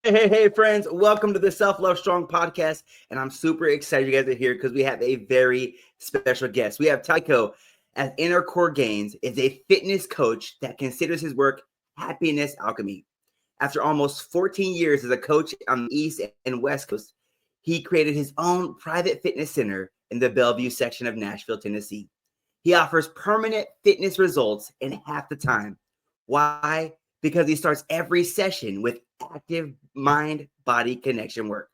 Hey, friends. Welcome to the Self Love Strong podcast. And I'm super excited you guys are here because we have a very special guest. We have Tycho as Inner Core Gainz is a fitness coach that considers his work happiness alchemy. After almost 14 years as a coach on the East and West Coast, he created his own private fitness center in the Bellevue section of Nashville, Tennessee. He offers permanent fitness results in half the time. Why? Because he starts every session with active mind-body connection work.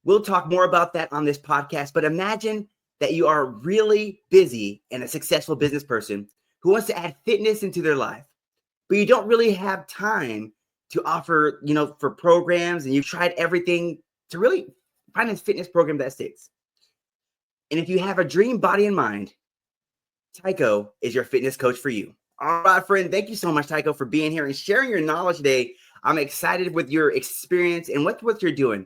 We'll talk more about that on this podcast, but imagine that you are really busy and a successful business person who wants to add fitness into their life, but you don't really have time to offer, for programs, and you've tried everything to really find a fitness program that sticks. And if you have a dream body and mind, Tycho is your fitness coach for you. All right, friend. Thank you so much, Tycho, for being here and sharing your knowledge today. I'm excited with your experience and what you're doing.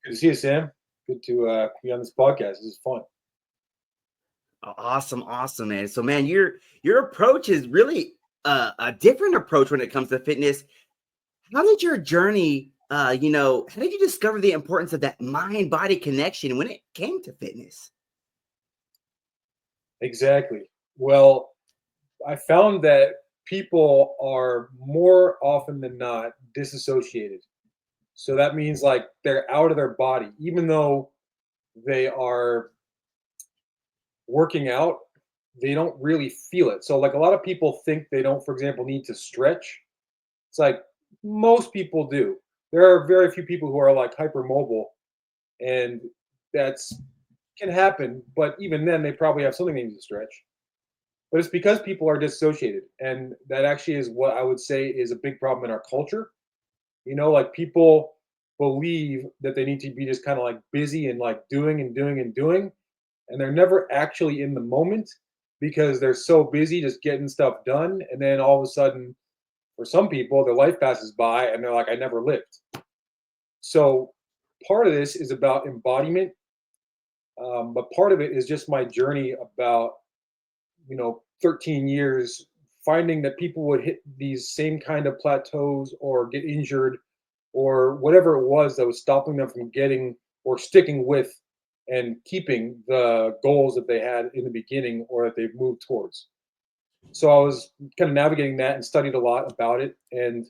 Good to see you, Sam. Good to be on this podcast. This is fun. Awesome, man. So, man, your approach is really a different approach when it comes to fitness. How did your journey, how did you discover the importance of that mind-body connection when it came to fitness? Exactly. Well, I found that people are more often than not disassociated. So that means like they're out of their body, even though they are working out, they don't really feel it. So, like a lot of people think they don't, for example, need to stretch. It's like most people do. There are very few people who are like hypermobile, and that's can happen. But even then, they probably have something they need to stretch. But it's because people are dissociated, and that actually is what I would say is a big problem in our culture. Like people believe that they need to be just kind of like busy and like doing and doing and doing, and they're never actually in the moment because they're so busy just getting stuff done. And then all of a sudden, for some people, their life passes by and they're like, I never lived. So part of this is about embodiment, but part of it is just my journey about 13 years finding that people would hit these same kind of plateaus or get injured or whatever it was that was stopping them from getting or sticking with and keeping the goals that they had in the beginning or that they've moved towards. So I was kind of navigating that and studied a lot about it. And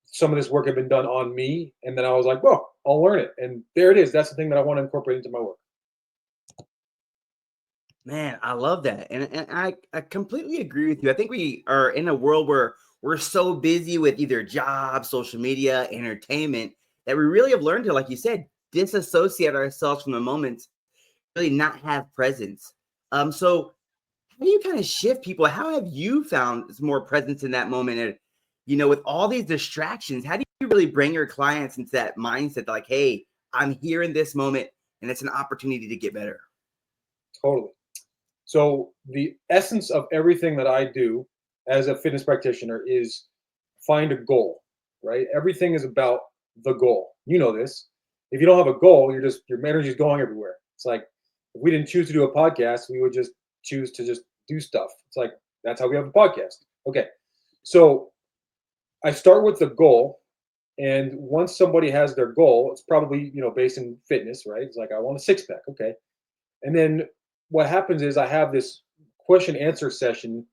some of this work had been done on me. And then I was like, well, I'll learn it. And there it is. That's the thing that I want to incorporate into my work. Man, I love that. And I completely agree with you. I think we are in a world where we're so busy with either jobs, social media, entertainment, that we really have learned to, like you said, disassociate ourselves from the moment, really not have presence. So how do you kind of shift people? How have you found more presence in that moment? And, with all these distractions, how do you really bring your clients into that mindset like, hey, I'm here in this moment and it's an opportunity to get better? Totally. So the essence of everything that I do as a fitness practitioner is find a goal, right? Everything is about the goal. You know this. If you don't have a goal, your energy is going everywhere. It's like if we didn't choose to do a podcast, we would just choose to just do stuff. It's like that's how we have a podcast. Okay. So I start with the goal, and once somebody has their goal, it's probably, based in fitness, right? It's like I want a six pack. Okay. And then what happens is I have this question answer session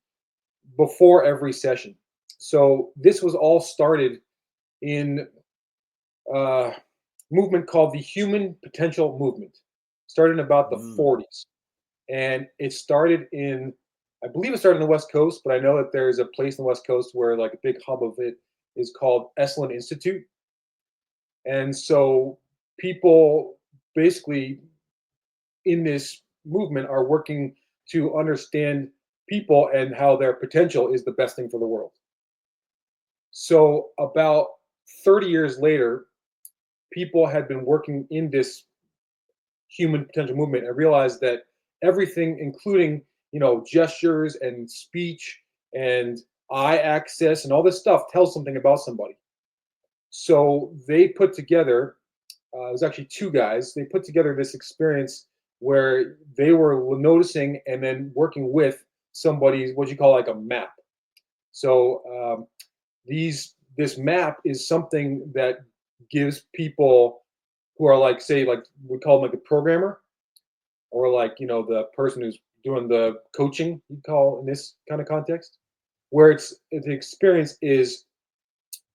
before every session. So this was all started in a movement called the Human Potential Movement. Started in about the Mm. 40s, and I believe it started in the West Coast, but I know that there's a place in the West Coast where like a big hub of it is called Esalen Institute, and so people basically in this movement are working to understand people and how their potential is the best thing for the world. So about 30 years later, people had been working in this human potential movement and realized that everything, including gestures and speech and eye access and all this stuff, tells something about somebody. So they put together, it was actually two guys, they put together this experience where they were noticing and then working with somebody's what you call like a map. So these this map is something that gives people who are like, say, like we call them like a programmer, or like, the person who's doing the coaching, you call in this kind of context, where the experience is,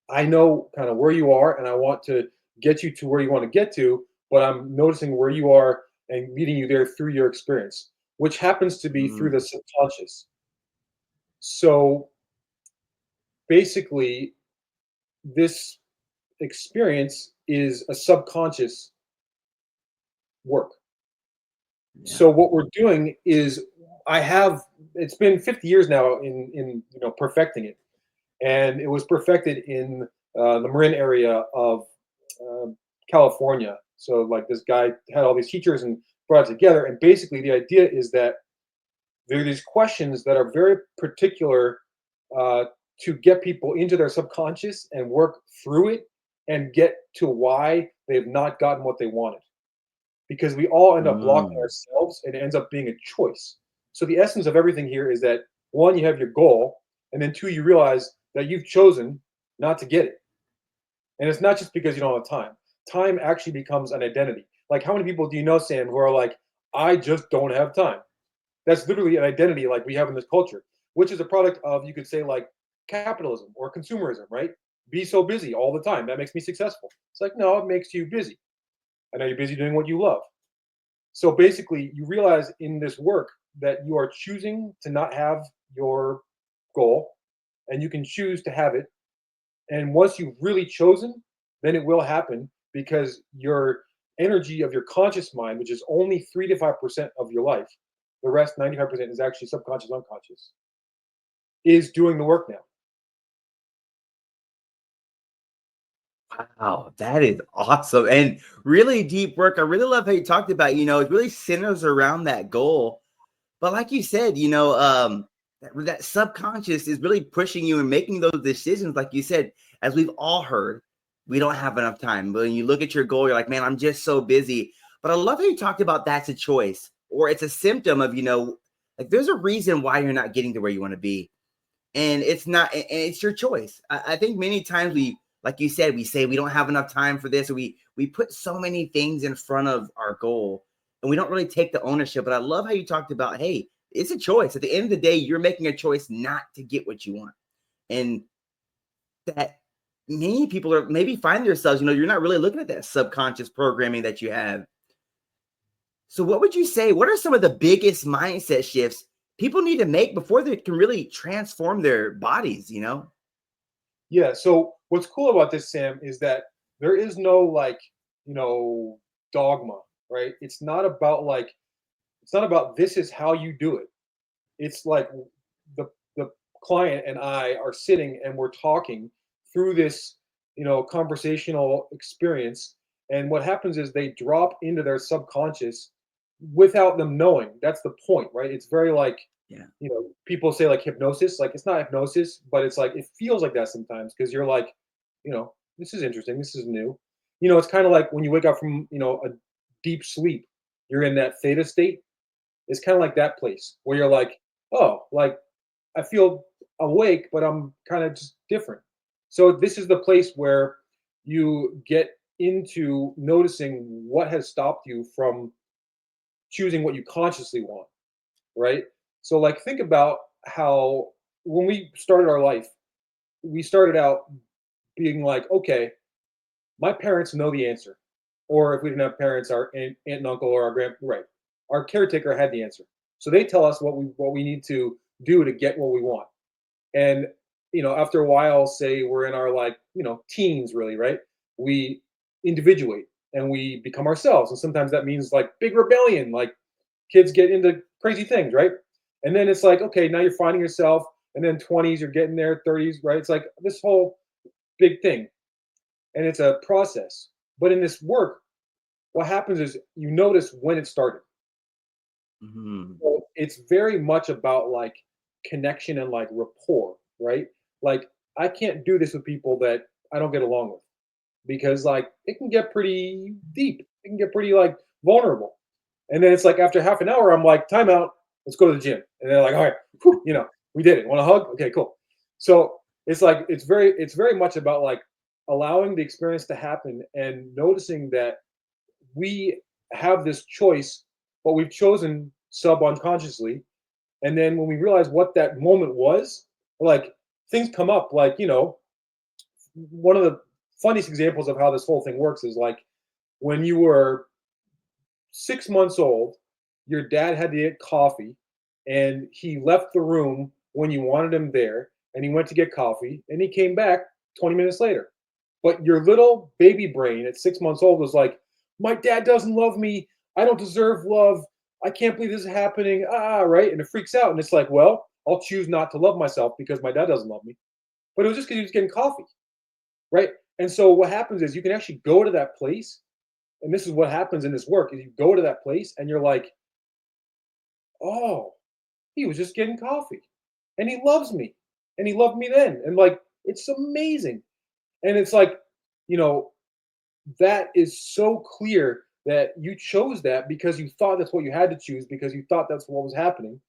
I know kind of where you are and I want to get you to where you want to get to, but I'm noticing where you are and meeting you there through your experience, which happens to be through the Mm, subconscious. So basically, this experience is a subconscious work. yeah. So what we're doing is, it's been 50 years now in perfecting it, and it was perfected in the Marin area of uh, California. So like this guy had all these teachers and brought it together, and basically the idea is that there are these questions that are very particular uh, to get people into their subconscious and work through it and get to why they've not gotten what they wanted, because we all end up blocking Mm, ourselves and it ends up being a choice. So the essence of everything here is that, one, you have your goal, and then two, you realize that you've chosen not to get it. And it's not just because you don't have time. Time actually becomes an identity. Like, how many people do you know, Sam, who are like, I just don't have time? That's literally an identity like we have in this culture, which is a product of, you could say, like capitalism or consumerism, right? Be so busy all the time. That makes me successful. It's like, no, it makes you busy. I know you're busy doing what you love. So basically, you realize in this work that you are choosing to not have your goal, and you can choose to have it. And once you've really chosen, then it will happen, because your energy of your conscious mind, which is only 3 to 5% of your life, the rest, 95%, is actually subconscious, unconscious, is doing the work now. wow, that is awesome and really deep work. I really love how you talked about, it really centers around that goal. But like you said, that subconscious is really pushing you and making those decisions. Like you said, as we've all heard, we don't have enough time. But when you look at your goal, you're like, man, I'm just so busy. But I love how you talked about that's a choice, or it's a symptom of, like there's a reason why you're not getting to where you want to be. And it's not, and it's your choice. I think many times like you said, we say we don't have enough time for this, or we put so many things in front of our goal, and we don't really take the ownership. But I love how you talked about, hey, it's a choice. At the end of the day, you're making a choice not to get what you want, and that many people are maybe find themselves, you're not really looking at that subconscious programming that you have. So, what would you say? What are some of the biggest mindset shifts people need to make before they can really transform their bodies? Yeah. So what's cool about this, Sam, is that there is no like, dogma, right? It's not about this is how you do it. It's like the client and I are sitting and we're talking through this, conversational experience. And what happens is they drop into their subconscious without them knowing. That's the point, right? It's very like, Yeah. people say like hypnosis. Like, it's not hypnosis, but it's like it feels like that sometimes, because you're like, this is interesting. This is new. It's kind of like when you wake up from, a deep sleep, you're in that theta state. It's kind of like that place where you're like, oh, like I feel awake, but I'm kind of just different. So this is the place where you get into noticing what has stopped you from choosing what you consciously want, right? So like think about how when we started our life, we started out being like, okay, my parents know the answer. Or if we didn't have parents, our aunt and uncle or our right. Our caretaker had the answer. So they tell us what we need to do to get what we want. And after a while, say we're in our like, teens really, right? We individuate and we become ourselves. And sometimes that means like big rebellion, like kids get into crazy things, right? And then it's like, okay, now you're finding yourself, and then 20s, you're getting there, 30s, right? It's like this whole big thing. And it's a process. But in this work, what happens is you notice when it started. Mhm. So it's very much about like connection and like rapport, right? Like I can't do this with people that I don't get along with, because like it can get pretty deep. It can get pretty like vulnerable. And then it's like after half an hour, I'm like, time out, let's go to the gym. And they're like, all right, whew, we did it. Want a hug? Okay, cool. So it's very much about like allowing the experience to happen and noticing that we have this choice, but we've chosen unconsciously. And then when we realize what that moment was, like things come up. Like, one of the funniest examples of how this whole thing works is like when you were 6 months old, your dad had to get coffee and he left the room when you wanted him there and he went to get coffee and he came back 20 minutes later. But your little baby brain at 6 months old was like, my dad doesn't love me. I don't deserve love. I can't believe this is happening. Right. And it freaks out. And it's like, well, I'll choose not to love myself because my dad doesn't love me. But it was just because he was getting coffee. Right. And so what happens is you can actually go to that place. And this is what happens in this work is you go to that place and you're like, oh, he was just getting coffee and he loves me and he loved me then. And like, it's amazing. And it's like, you know, that is so clear that you chose that because you thought that's what you had to choose because you thought that's what was happening.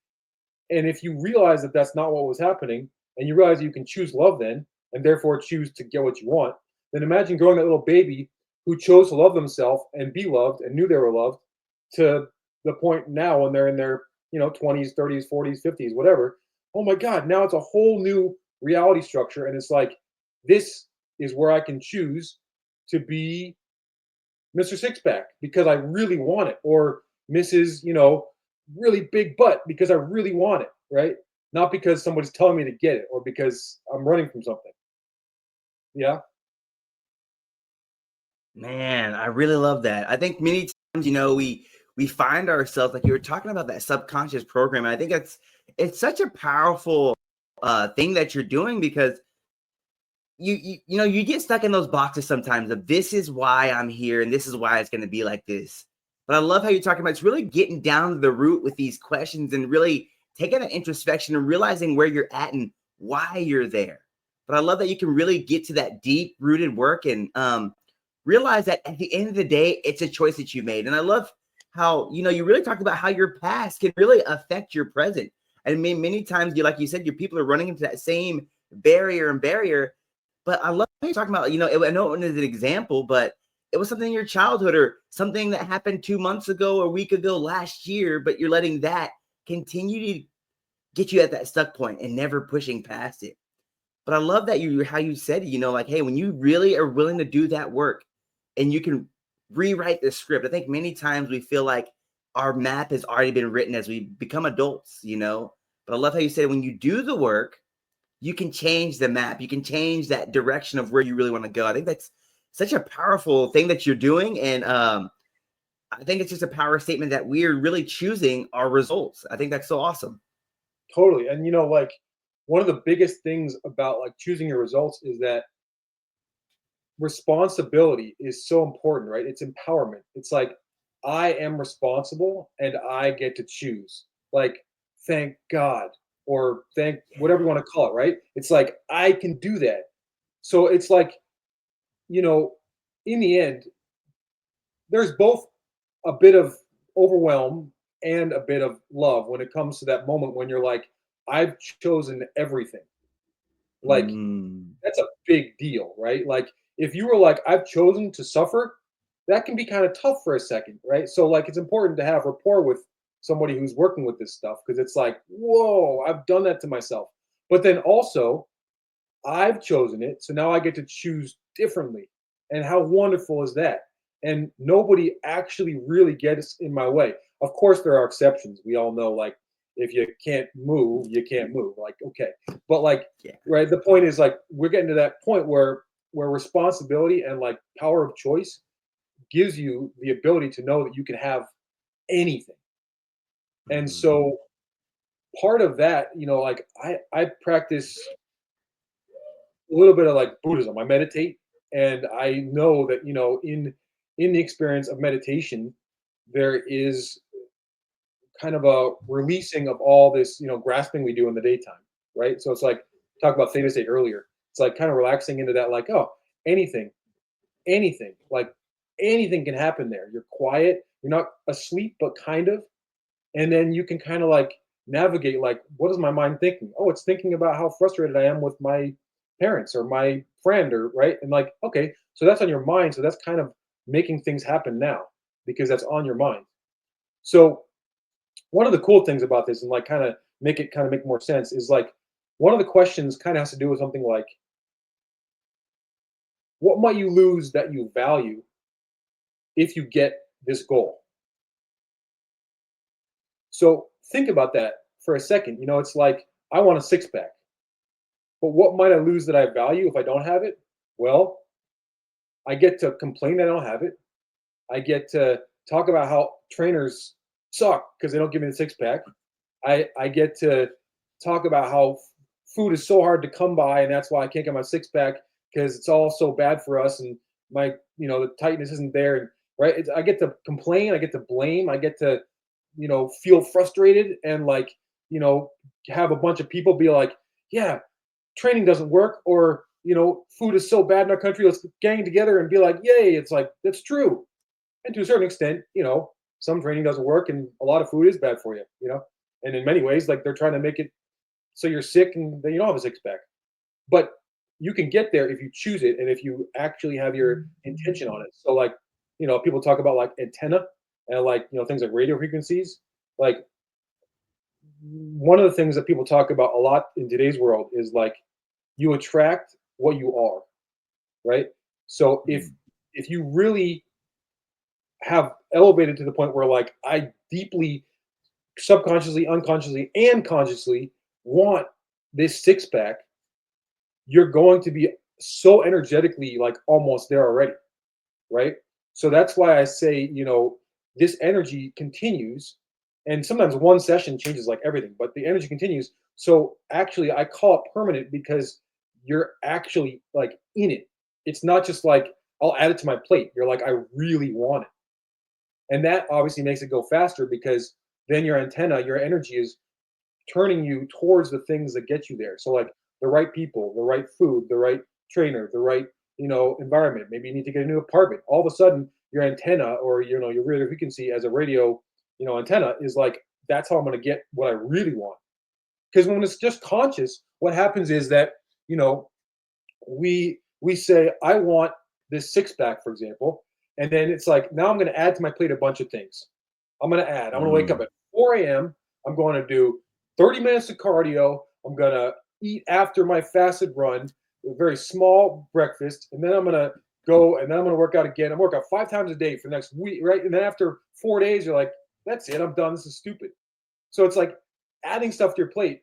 And if you realize that that's not what was happening and you realize you can choose love then and therefore choose to get what you want, then imagine growing that little baby who chose to love themselves and be loved and knew they were loved to the point now when they're in their 20s, 30s, 40s, 50s, whatever. Oh my God, now it's a whole new reality structure. And it's like, this is where I can choose to be Mr. Sixpack because I really want it, or Mrs. Really big butt because I really want it, right? Not because somebody's telling me to get it or because I'm running from something. Yeah. Man, I really love that. I think many times, we find ourselves like you were talking about that subconscious program. And I think it's such a powerful thing that you're doing because you get stuck in those boxes sometimes of this is why I'm here and this is why it's going to be like this. But I love how you're talking about it's really getting down to the root with these questions and really taking an introspection and realizing where you're at and why you're there. But I love that you can really get to that deep rooted work and realize that at the end of the day, it's a choice that you made. And I love how, you really talked about how your past can really affect your present. And I mean, many times, like you said, your people are running into that same barrier. But I love how you're talking about, I know it was an example, but it was something in your childhood or something that happened 2 months ago, a week ago, last year, but you're letting that continue to get you at that stuck point and never pushing past it. But I love that how you said, like, hey, when you really are willing to do that work and you can rewrite the script, I think many times we feel like our map has already been written as we become adults, But I love how you said when you do the work, you can change the map. You can change that direction of where you really want to go. I think that's such a powerful thing that you're doing. And I think it's just a power statement that we're really choosing our results. I think that's so awesome. Totally. And like one of the biggest things about like choosing your results is that responsibility is so important, right? It's empowerment. It's like I am responsible and I get to choose. Like thank God or thank whatever you want to call it, right? It's like I can do that. So it's like, you know, in the end, there's both a bit of overwhelm and a bit of love when it comes to that moment when you're like, I've chosen everything. Like Mm. that's a big deal, right? Like if you were like, I've chosen to suffer, that can be kind of tough for a second, right? So like it's important to have rapport with somebody who's working with this stuff because it's like, whoa, I've done that to myself. But then also, I've chosen it, so now I get to choose differently. And how wonderful is that? And nobody actually really gets in my way. Of course, there are exceptions. We all know, like, if you can't move, you can't move. Like, okay. But like, Yeah. right, the point is like we're getting to that point where responsibility and like power of choice gives you the ability to know that you can have anything. And Mm. so part of that, like I practice a little bit of like Buddhism. I meditate, and I know that in the experience of meditation, there is kind of a releasing of all this grasping we do in the daytime, right? So it's like talk about theta state earlier. It's like kind of relaxing into that, like anything, anything, like anything can happen there. You're quiet, you're not asleep, but kind of, and then you can kind of like navigate like what is my mind thinking? Oh, it's thinking about how frustrated I am with my parents or my friend or right. And like, okay, so that's on your mind. So that's kind of making things happen now because that's on your mind. So one of the cool things about this and like kind of make more sense is like one of the questions kind of has to do with something like what might you lose that you value if you get this goal? So think about that for a second. It's like I want a six pack, but what might I lose that I value if I don't have it? Well, I get to complain that I don't have it. I get to talk about how trainers suck because they don't give me the six pack. I get to talk about how food is so hard to come by, and that's why I can't get my six pack because it's all so bad for us, and my the tightness isn't there, and right. I get to complain, I get to blame, I get to feel frustrated, and like you know have a bunch of people be like, yeah, training doesn't work, or food is so bad in our country. Let's gang together and be like, yay! It's like that's true, and to a certain extent, some training doesn't work, and a lot of food is bad for you, and in many ways, like they're trying to make it so you're sick and then you don't have a six pack. But you can get there if you choose it and if you actually have your intention on it. So like, people talk about like antenna and like, things like radio frequencies. Like one of the things that people talk about a lot in today's world is like you attract what you are, right? So if you really have elevated to the point where like I deeply subconsciously, unconsciously, and consciously want this six pack, you're going to be so energetically like almost there already, right? So that's why I say, this energy continues, and sometimes one session changes like everything, but the energy continues. So actually, I call it permanent because you're actually like in it. It's not just like I'll add it to my plate. You're like, I really want it. And that obviously makes it go faster because then your antenna, your energy is turning you towards the things that get you there. So like the right people, the right food, the right trainer, the right environment. Maybe you need to get a new apartment. All of a sudden, your antenna or your radio frequency as a radio antenna is like that's how I'm going to get what I really want. Because when it's just conscious, what happens is that you know we say I want this six pack, for example, and then it's like now I'm going to add to my plate a bunch of things. I'm going to add. I'm going to wake up Mm. at 4 a.m. I'm going to do 30 minutes of cardio. I'm going to eat after my fasted run, a very small breakfast, and then I'm going to go and then I'm going to work out again. I'm work out 5 times a day for the next week, right? And then after 4 days, you're like, that's it. I'm done. This is stupid. So it's like adding stuff to your plate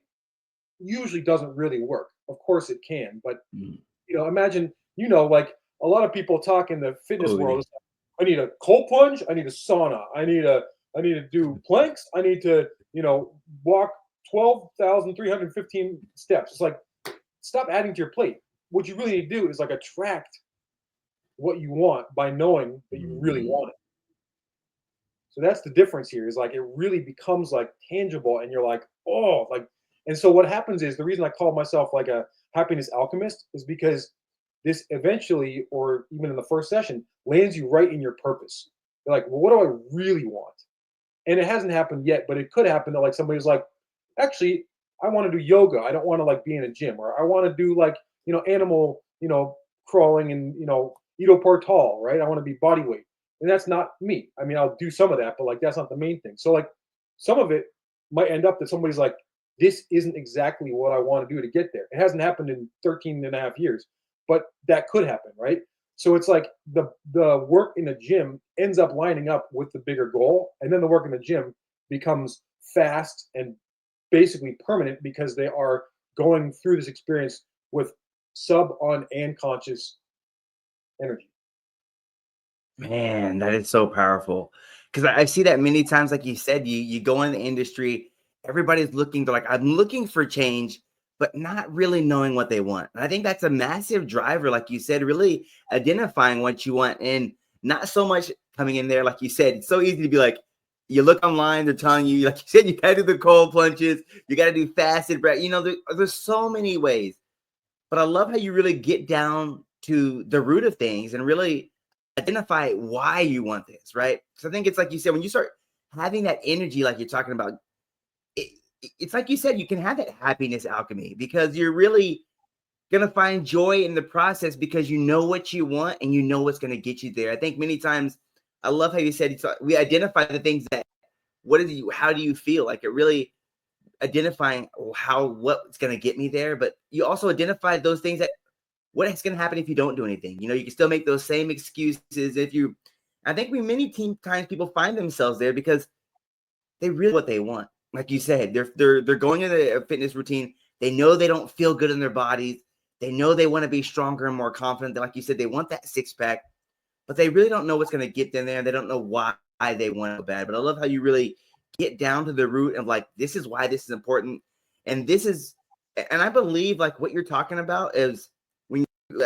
usually doesn't really work. Of course it can, but Mm. imagine, like a lot of people talk in the fitness world. Totally. It's like, I need a cold plunge. I need a sauna. I need to do planks. I need to, walk 12,315 steps. It's like, stop adding to your plate. What you really need to do is like attract what you want by knowing that you really Mhm. want it. So that's the difference here is like it really becomes like tangible and you're like, oh, like, and so what happens is the reason I call myself like a happiness alchemist is because this eventually, or even in the first session, lands you right in your purpose. You're like, well, what do I really want? And it hasn't happened yet, but it could happen that like somebody's like, actually, I want to do yoga. I don't want to like be in a gym, or I want to do like, animal, crawling and, Ido Portal, right? I want to be body weight. And that's not me. I mean, I'll do some of that, but like that's not the main thing. So like some of it might end up that somebody's like, this isn't exactly what I want to do to get there. It hasn't happened in 13 and a half years, but that could happen, right? So it's like the work in the gym ends up lining up with the bigger goal, and then the work in the gym becomes fast and basically permanent because they are going through this experience with sub on and conscious energy. Man, that is so powerful. Because I see that many times, like you said, you go in the industry, everybody's looking, they're like, I'm looking for change, but not really knowing what they want. And I think that's a massive driver, like you said, really identifying what you want and not so much coming in there, like you said, it's so easy to be like, you look online, they're telling you, like you said, you gotta do the cold plunges, you gotta do fasted breath. There's so many ways. But I love how you really get down to the root of things and really identify why you want this, right? So I think it's like you said, when you start having that energy, like you're talking about, it, it's like you said, you can have that happiness alchemy because you're really gonna find joy in the process because you know what you want and you know what's gonna get you there. I think many times, I love how you said we identify the things that how do you feel? Like it really identifying what's gonna get me there, but you also identify those things that what's gonna happen if you don't do anything. You can still make those same excuses if you. I think times people find themselves there because they really what they want. Like you said, they're going into a fitness routine. They know they don't feel good in their bodies. They know they want to be stronger and more confident. Like you said, they want that six pack, but they really don't know what's going to get them there. They don't know why they want it so bad. But I love how you really get down to the root of like, this is why this is important. And I believe like what you're talking about is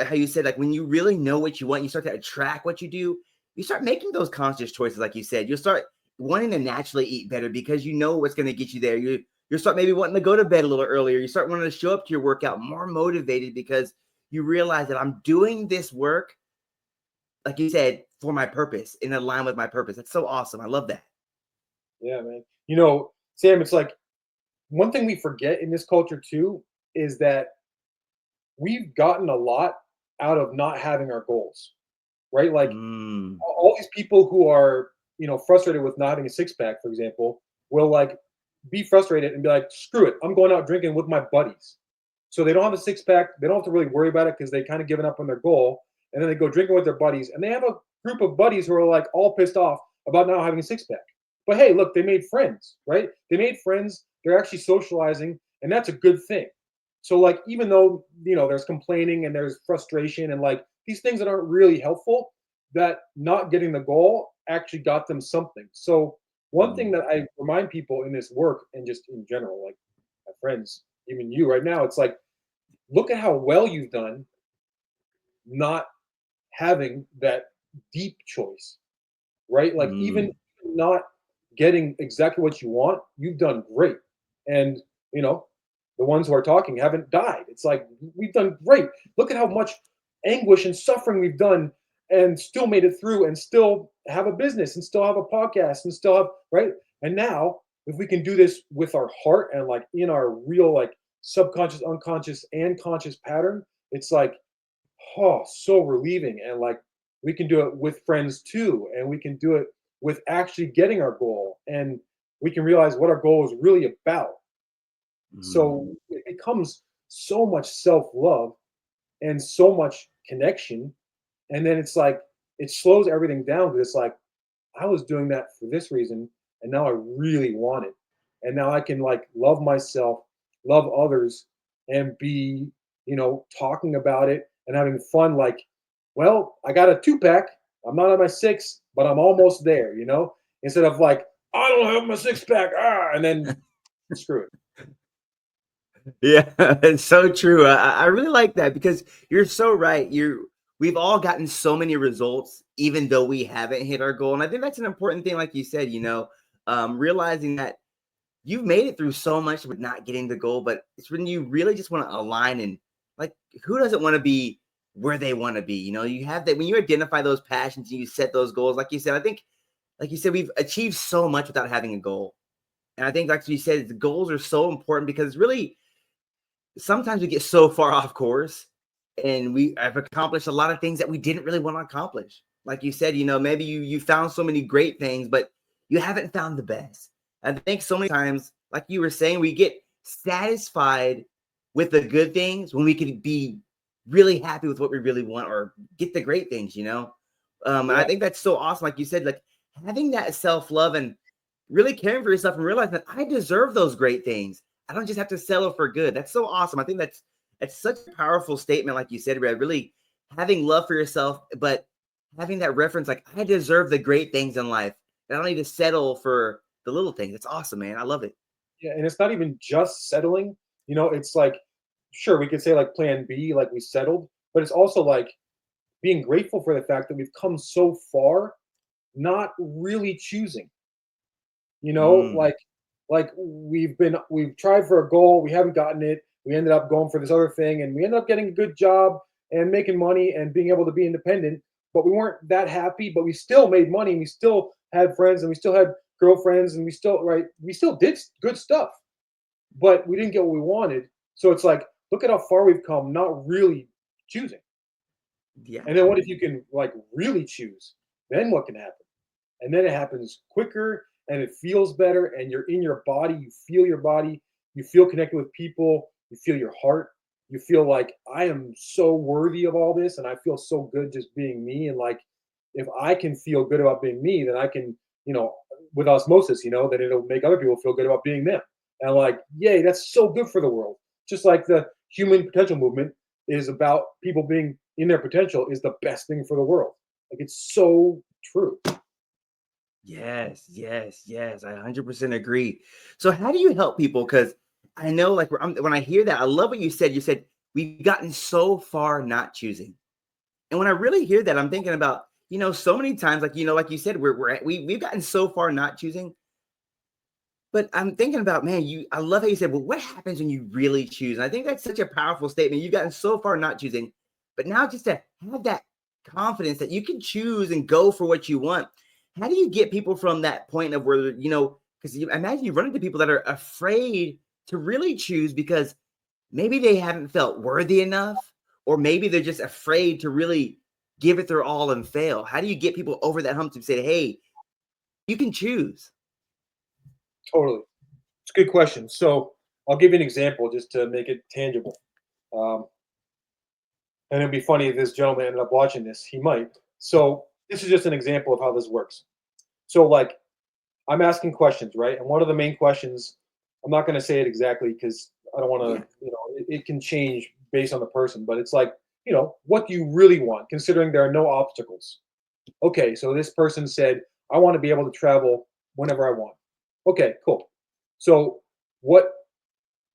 how you said, like when you really know what you want, you start to attract what you do. You start making those conscious choices, like you said. You'll start wanting to naturally eat better because you know what's going to get you there. You start maybe wanting to go to bed a little earlier. You start wanting to show up to your workout more motivated because you realize that I'm doing this work, like you said, for my purpose, in line with my purpose. That's so awesome. I love that. Yeah, man. Sam, it's like one thing we forget in this culture too is that we've gotten a lot out of not having our goals, right? Like Mm. all these people who are, frustrated with not having a six pack, for example, will like be frustrated and be like, screw it, I'm going out drinking with my buddies. So they don't have a six pack. They don't have to really worry about it because they kind of given up on their goal. And then they go drinking with their buddies. And they have a group of buddies who are like all pissed off about not having a six pack. But hey, look, they made friends, right? They made friends. They're actually socializing. And that's a good thing. So, like, even though, there's complaining and there's frustration and like these things that aren't really helpful, that not getting the goal actually got them something. So, one thing Mm. that I remind people in this work and just in general, like my friends, even you right now, it's like, look at how well you've done not having that deep choice, right? Like, even Mm. not getting exactly what you want, you've done great. And, you know, the ones who are talking haven't died. It's like, we've done great. Look at how much anguish and suffering we've done and still made it through and still have a business and still have a podcast and still have, right? And now, if we can do this with our heart and like in our real, like subconscious, unconscious, and conscious pattern, it's like, oh, so relieving. And like, we can do it with friends too. And we can do it with actually getting our goal. And we can realize what our goal is really about. So Mm. it becomes so much self love and so much connection. And then it's like, it slows everything down because it's like, I was doing that for this reason. And now I really want it. And now I can like love myself, love others, and be, talking about it and having fun. Like, well, I got a two pack. I'm not on my six, but I'm almost there, instead of like, I don't have my six pack. And then screw it. Yeah, it's so true. I really like that because you're so right. We've all gotten so many results, even though we haven't hit our goal. And I think that's an important thing, like you said, realizing that you've made it through so much with not getting the goal, but it's when you really just want to align and like who doesn't want to be where they want to be? You have that when you identify those passions and you set those goals, like you said, I think, like you said, we've achieved so much without having a goal. And I think, like you said, the goals are so important because it's really sometimes we get so far off course and we have accomplished a lot of things that we didn't really want to accomplish. Like you said, maybe you found so many great things, but you haven't found the best. I think so many times, like you were saying, we get satisfied with the good things when we could be really happy with what we really want or get the great things. And I Yeah. think that's so awesome. Like you said, like having that self-love and really caring for yourself and realizing that I deserve those great things. I don't just have to settle for good. That's so awesome. I think that's such a powerful statement, like you said, Red. Really having love for yourself, but having that reference, like I deserve the great things in life. I don't need to settle for the little things. It's awesome, man. I love it. Yeah. And it's not even just settling, it's like, sure, we could say like plan B, like we settled, but it's also like being grateful for the fact that we've come so far, not really choosing. You know, Mm. like we've tried for a goal, we haven't gotten it. We ended up going for this other thing, and we ended up getting a good job and making money and being able to be independent. But we weren't that happy. But we still made money, and we still had friends, and we still had girlfriends, and we still did good stuff. But we didn't get what we wanted. So it's like look at how far we've come not really choosing. Yeah. And then what if you can like really choose? Then what can happen? And then it happens quicker and it feels better and you're in your body, you feel connected with people, you feel your heart, you feel like I am so worthy of all this and I feel so good just being me. And like if I can feel good about being me, then I can, with osmosis, then it'll make other people feel good about being them. And like, yay, that's so good for the world. Just like the human potential movement is about people being in their potential is the best thing for the world. Like it's so true. Yes, yes, yes. I 100% agree. So, how do you help people? Because I know, like, when I hear that, I love what you said. You said, we've gotten so far not choosing. And when I really hear that, I'm thinking about, so many times, like, like you said, we've gotten so far not choosing. But I'm thinking about, man, I love how you said, well, what happens when you really choose? And I think that's such a powerful statement. You've gotten so far not choosing, but now just to have that confidence that you can choose and go for what you want. How do you get people from that point of where, because imagine you run into people that are afraid to really choose because maybe they haven't felt worthy enough, or maybe they're just afraid to really give it their all and fail. How do you get people over that hump to say, hey, you can choose? Totally. It's a good question. So I'll give you an example just to make it tangible. Um, and it'd be funny if this gentleman ended up watching this. He might. So this is just an example of how this works. So like I'm asking questions, right? And one of the main questions, I'm not going to say it exactly because I don't want Yeah. to, it can change based on the person, but it's like, what do you really want, considering there are no obstacles? Okay, so this person said, I want to be able to travel whenever I want. Okay, cool. So what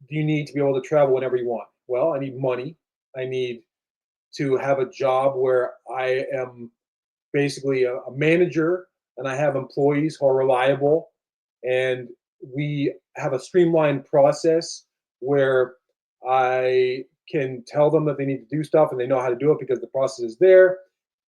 do you need to be able to travel whenever you want? Well, I need money. I need to have a job where I am basically a manager and I have employees who are reliable and we have a streamlined process where I can tell them that they need to do stuff and they know how to do it because the process is there.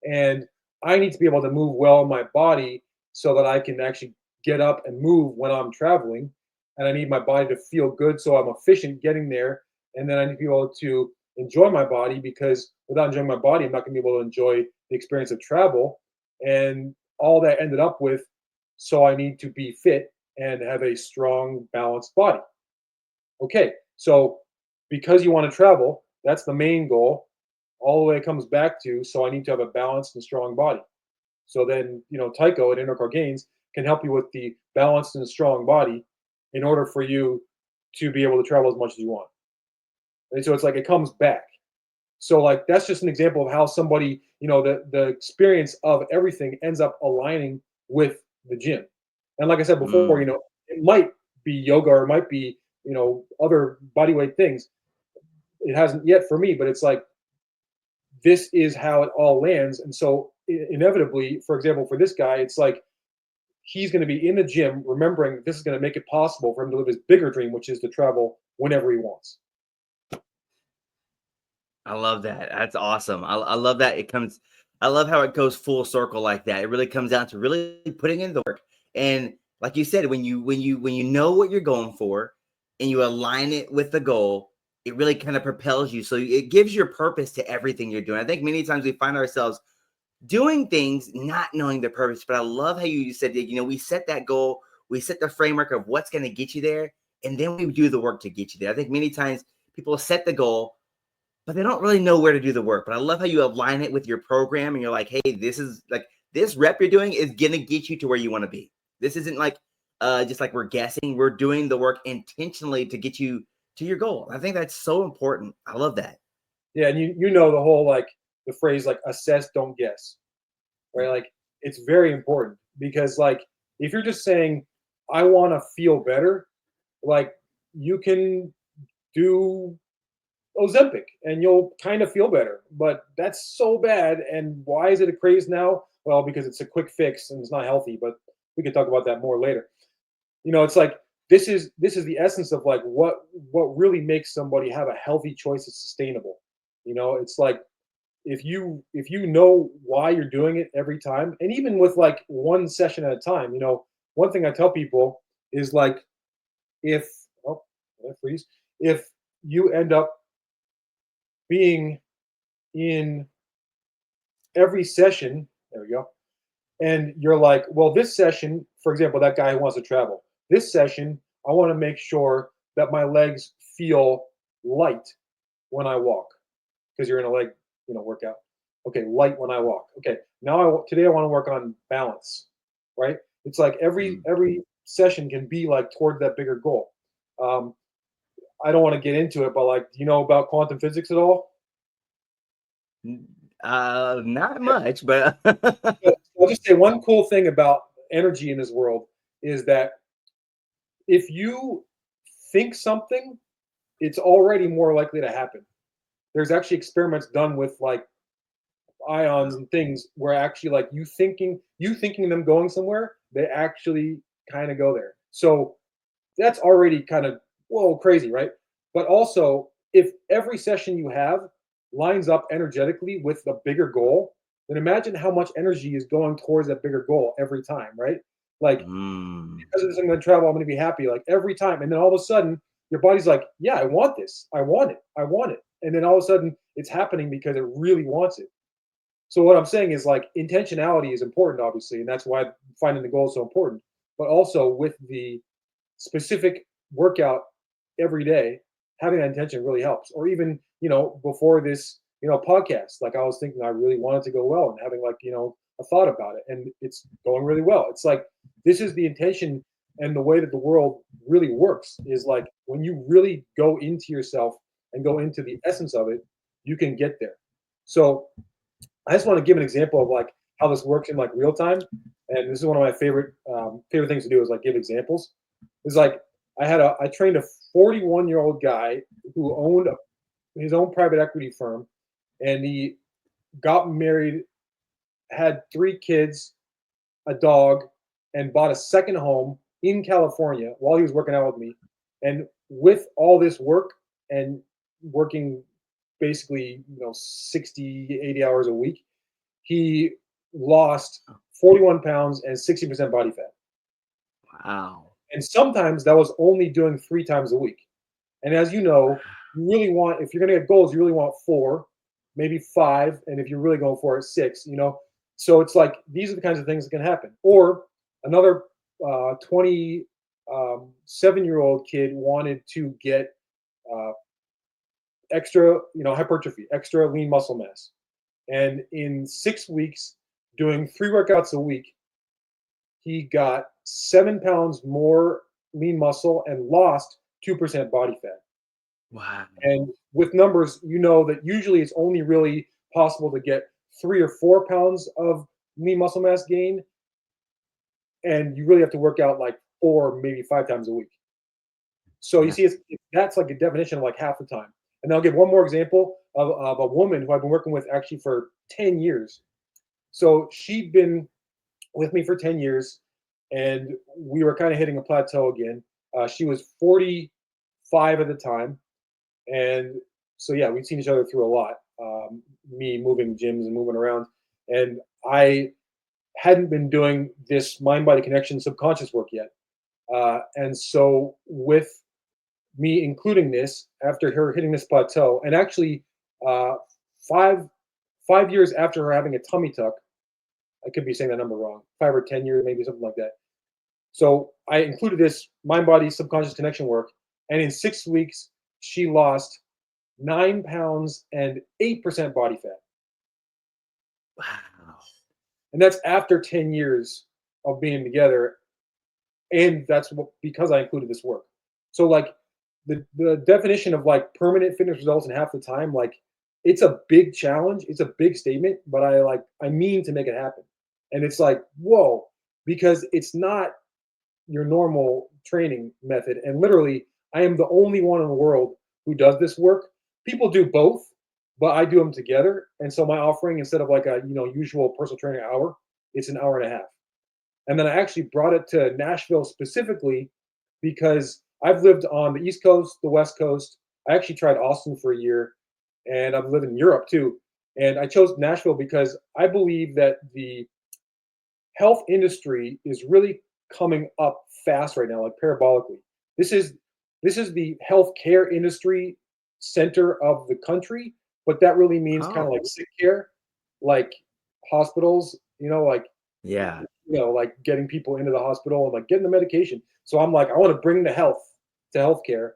And I need to be able to move well in my body so that I can actually get up and move when I'm traveling. And I need my body to feel good so I'm efficient getting there. And then I need to be able to enjoy my body because without enjoying my body, I'm not going to be able to enjoy the experience of travel. And all that ended up with, so I need to be fit and have a strong, balanced body. Okay, so because you want to travel, that's the main goal. All the way it comes back to, so I need to have a balanced and strong body. So then, Tycho at Core Gainz can help you with the balanced and strong body in order for you to be able to travel as much as you want. And so it's like it comes back. So like that's just an example of how somebody, the experience of everything ends up aligning with the gym. And like I said before, Mm. it might be yoga or it might be, other bodyweight things. It hasn't yet for me, but it's like this is how it all lands. And so inevitably, for example, for this guy, it's like he's going to be in the gym remembering this is going to make it possible for him to live his bigger dream, which is to travel whenever he wants. I love that. That's awesome. I love that I love how it goes full circle like that. It really comes down to really putting in the work. And like you said, when you know what you're going for and you align it with the goal, it really kind of propels you. So it gives your purpose to everything you're doing. I think many times we find ourselves doing things not knowing the purpose, but I love how you said that, we set that goal, we set the framework of what's going to get you there, and then we do the work to get you there. I think many times people set the goal but they don't really know where to do the work. But I love how you align it with your program and you're like, hey, this is like this rep you're doing is gonna get you to where you want to be. This isn't like just like we're guessing. We're doing the work intentionally to get you to your goal. I think that's so important. I love that. Yeah, and you know the whole like the phrase like assess, don't guess, right? Like it's very important because like if you're just saying I want to feel better, like you can do Ozempic and you'll kind of feel better, but that's so bad. And why is it a craze now? Well, because it's a quick fix and it's not healthy. But we can talk about that more later. It's like this is the essence of like what really makes somebody have a healthy choice that's sustainable. It's like if you know why you're doing it every time, and even with like one session at a time, one thing I tell people is like if oh did I freeze? If you end up being in every session, there we go, and you're like, well, this session, for example, that guy who wants to travel, this session, I want to make sure that my legs feel light when I walk because you're in a leg, workout. Okay, light when I walk. Okay, now today I want to work on balance, right? It's like Mm. every session can be like toward that bigger goal. Um, I don't want to get into it, but like, do you know about quantum physics at all? Not much, but So I'll just say one cool thing about energy in this world is that if you think something, it's already more likely to happen. There's actually experiments done with like ions and things where actually like you thinking them going somewhere, they actually kind of go there. So that's already kind of whoa crazy, right? But also, if every session you have lines up energetically with the bigger goal, then imagine how much energy is going towards that bigger goal every time, right? Like mm, because of this, I'm going to travel. I'm going to be happy like every time, and then all of a sudden, your body's like, "Yeah, I want this. I want it. I want it." And then all of a sudden, it's happening because it really wants it. So what I'm saying is like intentionality is important, obviously, and that's why finding the goal is so important. But also with the specific workout every day, having that intention really helps. Or even, before this, podcast, like I was thinking I really wanted to go well and having like, a thought about it and it's going really well. It's like this is the intention and the way that the world really works is like when you really go into yourself and go into the essence of it, you can get there. So I just want to give an example of like how this works in like real time. And this is one of my favorite things to do is like give examples. It's like I trained a 41-year-old guy who owned his own private equity firm, and he got married, had 3 kids, a dog, and bought a second home in California while he was working out with me. And with all this work and working basically 60, 80 hours a week, he lost 41 pounds and 60% body fat. wow. And sometimes that was only doing 3 times a week. And as you know, you really want, if you're going to get goals, you really want 4, maybe 5. And if you're really going for it, 6. So it's like these are the kinds of things that can happen. Or another 27-year-old kid wanted to get uh, extra, hypertrophy, extra lean muscle mass. And in 6 weeks, doing 3 workouts a week, he got 7 pounds more lean muscle and lost 2% body fat. Wow. And with numbers, you know that usually it's only really possible to get 3 or 4 pounds of lean muscle mass gain, and you really have to work out like 4, maybe 5 times a week. So you Yeah. see, that's like a definition of like half the time. And I'll give one more example of a woman who I've been working with actually for 10 years. So she'd been with me for 10 years, and we were kind of hitting a plateau again. She was 45 at the time. And so, yeah, we've seen each other through a lot. Me moving gyms and moving around. And I hadn't been doing this mind body connection subconscious work yet. And so, with me including this after her hitting this plateau, and actually, uh, five 5 years after her having a tummy tuck, I could be saying that number wrong. 5 or 10 years, maybe something like that. So I included this mind body subconscious connection work, and in 6 weeks, she lost 9 pounds and 8% body fat. Wow. And that's after 10 years of being together. And that's because I included this work. So, like, the definition of like permanent fitness results in half the time, like, it's a big challenge. It's a big statement, but I mean to make it happen. And it's like, whoa, because it's not your normal training method. And literally, I am the only one in the world who does this work. People do both, but I do them together. And so my offering, instead of like a usual personal training hour, it's an hour and a half. And then I actually brought it to Nashville specifically because I've lived on the East Coast, the West Coast. I actually tried Austin for a year, and I've lived in Europe too. And I chose Nashville because I believe that the health industry is really coming up fast right now, like parabolically. This is this is the healthcare industry center of the country, but that really means kind of Oh, like sick care, like hospitals, like yeah. like getting people into the hospital and like getting the medication. So I'm like, I want to bring the health to healthcare.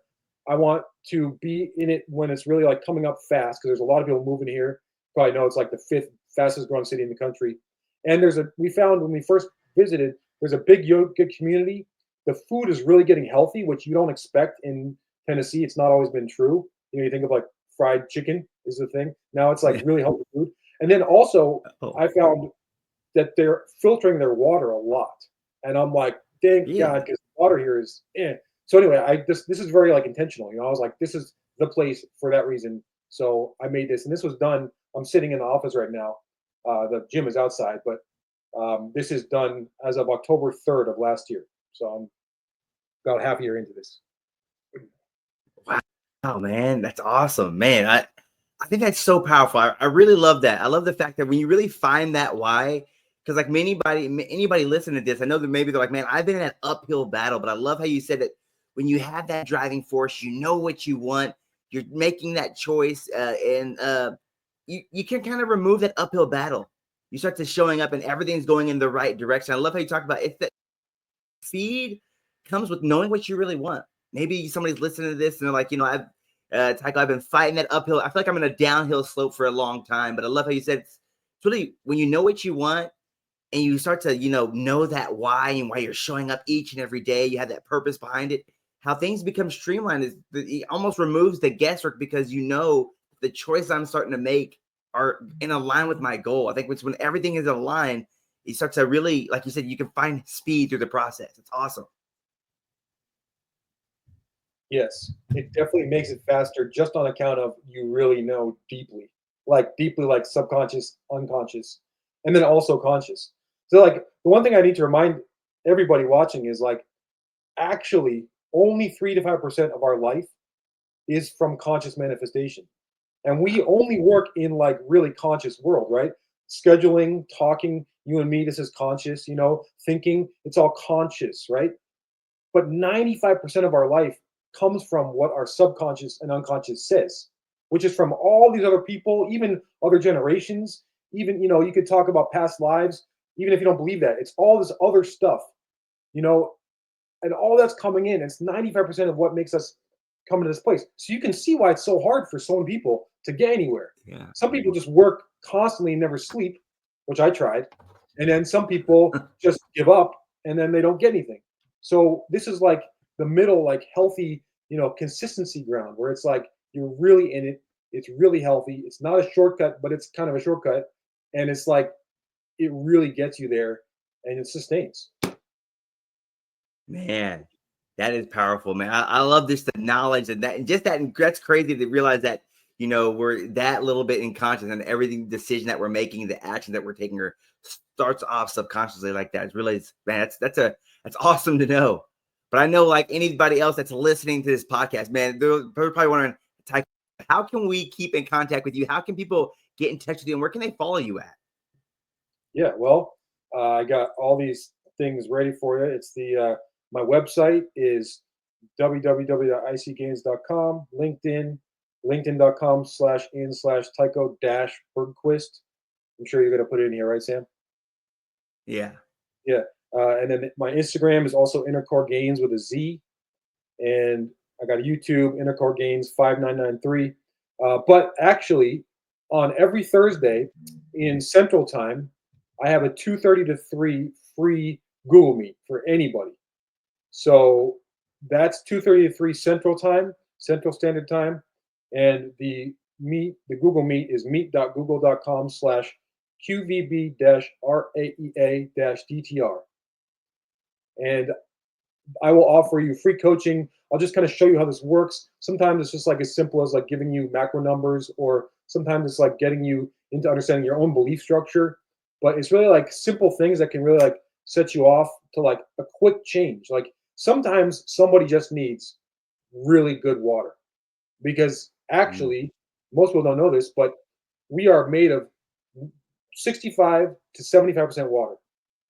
I want to be in it when it's really like coming up fast because there's a lot of people moving here. Probably know it's like the fifth fastest growing city in the country. And we found when we first visited, there's a big yoga community. The food is really getting healthy, which you don't expect in Tennessee. It's not always been true. You think of like fried chicken is the thing. Now it's like Yeah. really healthy food. And then also, Oh, I found that they're filtering their water a lot. And I'm like, thank God, really? because water here is eh. So anyway, this is very like intentional. I was like, this is the place for that reason. So I made this, and this was done. I'm sitting in the office right now. The gym is outside, but this is done as of October 3rd of last year. So I'm about half a year into this. Wow, man, that's awesome, man. I think that's so powerful. I really love that. I love the fact that when you really find that why, because like anybody listening to this, I know that maybe they're like, man, I've been in an uphill battle, but I love how you said that when you have that driving force, you know what you want, you're making that choice, and you can kind of remove that uphill battle. You start to showing up, and everything's going in the right direction. I love how you talk about it's that speed comes with knowing what you really want. Maybe somebody's listening to this and they're like, Tycho, I've been fighting that uphill. I feel like I'm in a downhill slope for a long time, but I love how you said it's really when you know what you want and you start to, know that why and why you're showing up each and every day. You have that purpose behind it. How things become streamlined is it almost removes the guesswork because the choices I'm starting to make are in line with my goal. I think it's when everything is aligned, you start to really, like you said, you can find speed through the process. It's awesome. Yes, it definitely makes it faster just on account of you really know deeply, like subconscious, unconscious, and then also conscious. So, like, the one thing I need to remind everybody watching is like, actually, only 3 to 5% of our life is from conscious manifestation. And we only work in like really conscious world, right? Scheduling, talking, you and me, this is conscious, thinking, it's all conscious, right? But 95% of our life comes from what our subconscious and unconscious says, which is from all these other people, even other generations. Even, you could talk about past lives, even if you don't believe that. It's all this other stuff, you know, and all that's coming in. It's 95% of what makes us come to this place. So you can see why it's so hard for so many people to get anywhere. Yeah. Some people just work constantly and never sleep, which I tried. And then some people just give up and then they don't get anything. So this is like the middle, like healthy, consistency ground where it's like you're really in it. It's really healthy. It's not a shortcut, but it's kind of a shortcut. And it's like it really gets you there and it sustains. Man, that is powerful, man. I love this the knowledge and that and just that's crazy to realize that we're that little bit unconscious and everything decision that we're making, the action that we're taking starts off subconsciously like that. It's really man, that's awesome to know. But I know like anybody else that's listening to this podcast, man, they're probably wondering, "Ty, how can we keep in contact with you? How can people get in touch with you and where can they follow you at?" Yeah, well, I got all these things ready for you. It's my website is www.icgains.com, LinkedIn, linkedin.com/in/Tycho-Bergquist. I'm sure you're going to put it in here, right, Sam? Yeah. Yeah. And then my Instagram is also Core Gainz with a Z. And I got a YouTube, Core Gainz 5993. But actually, on every Thursday in Central Time, I have a 2:30 to 3 free Google Meet for anybody. So that's 2:30 to 3 Central Time, Central Standard Time. And the Google Meet is meet.google.com/QVB-RAEA-DTR. And I will offer you free coaching. I'll just kind of show you how this works. Sometimes it's just like as simple as like giving you macro numbers, or sometimes it's like getting you into understanding your own belief structure. But it's really like simple things that can really like set you off to like a quick change. Like sometimes somebody just needs really good water because Mm, actually most people don't know this, but we are made of 65 to 75% water.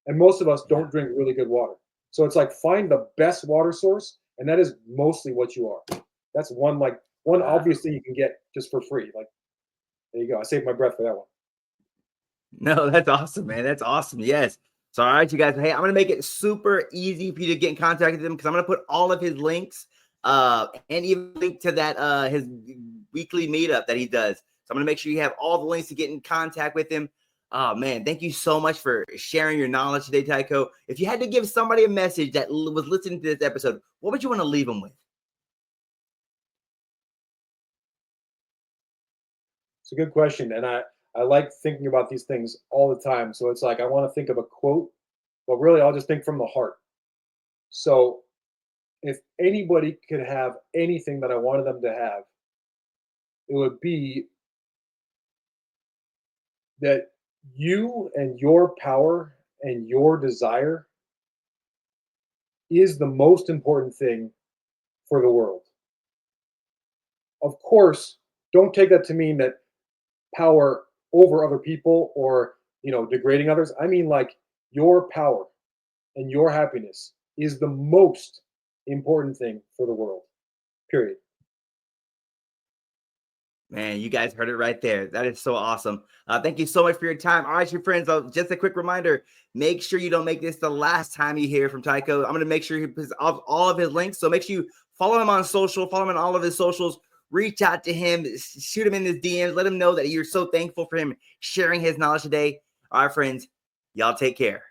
And most of us yeah. don't drink really good water. So it's like find the best water source, and that is mostly what you are. That's one Wow. obvious thing you can get just for free. Like There you go. I saved my breath for that one. No, that's awesome, man. That's awesome. Yes. So, all right, you guys. Hey, I'm gonna make it super easy for you to get in contact with him because I'm gonna put all of his links, and even link to that his weekly meetup that he does. So I'm gonna make sure you have all the links to get in contact with him. Oh man, thank you so much for sharing your knowledge today, Tycho. If you had to give somebody a message that was listening to this episode, what would you want to leave them with? It's a good question, and I like thinking about these things all the time. So it's like I want to think of a quote, but really I'll just think from the heart. So if anybody could have anything that I wanted them to have, it would be that you and your power and your desire is the most important thing for the world. Of course, don't take that to mean that power over other people or, degrading others. I mean, like, your power and your happiness is the most important thing for the world. Period. Man, you guys heard it right there. That is so awesome. Thank you so much for your time. All right, your friends, just a quick reminder, make sure you don't make this the last time you hear from Tycho. I'm going to make sure he puts all of his links. So make sure you follow him on social, follow him on all of his socials, reach out to him, shoot him in his DMs, let him know that you're so thankful for him sharing his knowledge today. All right, friends, y'all take care.